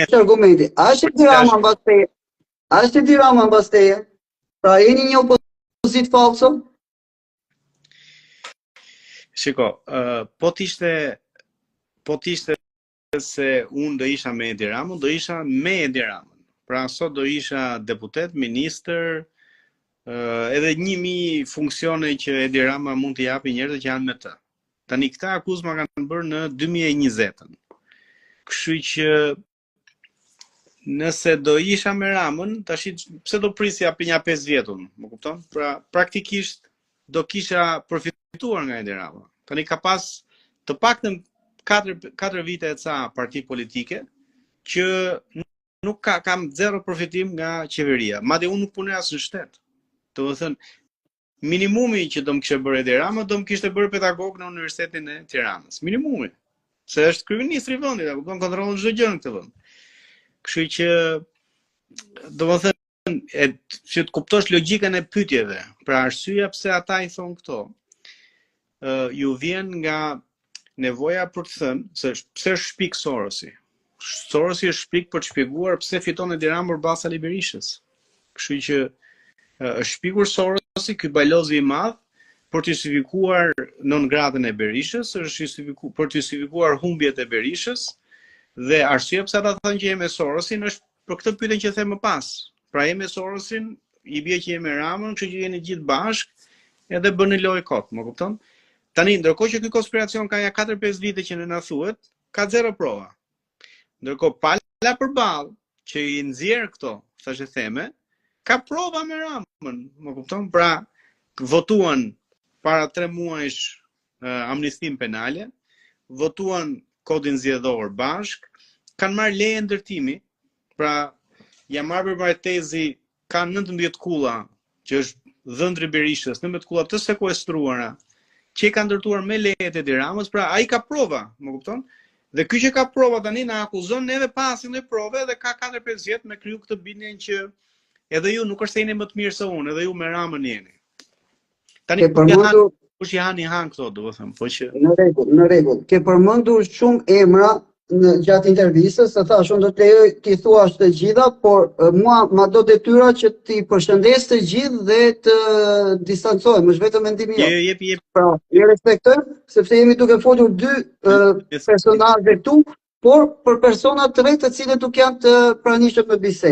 është argumenti. A është Tirana mbas teje? A është Tirana mbas teje? Pra jeni një opozit falso? Shiko, po t'ishte se unë do isha me Edi Ramën, do isha me Edi Ramën. Pra sot do isha deputet, ministër, edhe 1000 funksione që Edi Rama mund t'i japi njerëzve që janë me të. Tani këta akuzma kanë bërë në 2020. Kështu që nëse do isha me Ramën, tash pse do prisja për një 5 vjetun, më kupton? Pra praktikisht do kisha përfituar nga Edi Rama. Tani ka pas të paktën 4 vite e ca parti politike që nuk kam zero përfitim nga qeveria. Madje unë nuk punoj as në shtet. Do të thënë, minimumi që do më kishte bërë Edi Rama, do më kishte bërë pedagog në Universitetin e Tiranës. Minimumi. Se është kryeministri i vendit, apo kontrollon çdo gjë në këtë vend. Kështu që domethënë që të kuptosh logjikën e pyetjeve. Pra arsyeja pse ata i thon këto, ju vjen nga nevoja për të thënë se pse është shpik Sorosi. Sorosi është shpik për të shpjeguar pse fiton Edi Rama përballë Sali Berishës. Kështu që është shpikur Sorosi, ky balozi i madh, për të justifikuar non gratën e Berishës, është për të justifikuar humbjet e Berishës, dhe arsyeja pse ata thonë që jemi me Sorosin është për këtë pyetje që them më pas. Pra jemi me Sorosin, i bie që jemi me Ramën, kështu që jeni gjithë bashkë, edhe bëni lojë kot, më kupton? Tani ndërkohë që ky konspiracion ka ja 4-5 vite që na thuhet, ka zero prova. Ndërkohë pala përballë që i nxjerr këto, thashë theme, ka prova me Ramën, më kupton? Pra votuan para 3 muajsh amnistin penale, votuan kodin zgjedhor bashk, kanë marrë leje ndërtimi, pra ja marrë për martezi, kanë 19 kulla, që është dhëndri Berishës, 19 kulla të sekuestruara, që i ka ndërtuar me lejet e Edi Ramës, pra ai ka prova, më kupton? Dhe ky që ka prova tani na akuzon neve pasin e prove dhe ka 4-5 vjet me kriju këtë bindjen që edhe ju nuk është se jeni më të mirë se unë, edhe ju me Ramën jeni. Tani kush janë këto, do të them, po që në rregull. Ke përmendur shumë emra gjatë intervistës, se thash unë do të lejoj ti thuash të gjitha, por mua ma do detyra që ti përshëndes të gjithë dhe të distancohem, është vetëm mendim jo. Jep. Pra, i respektoj, sepse jemi duke folur 2 personazhe këtu, por për persona të tjerë të cilët nuk janë të pranishëm me bisedë.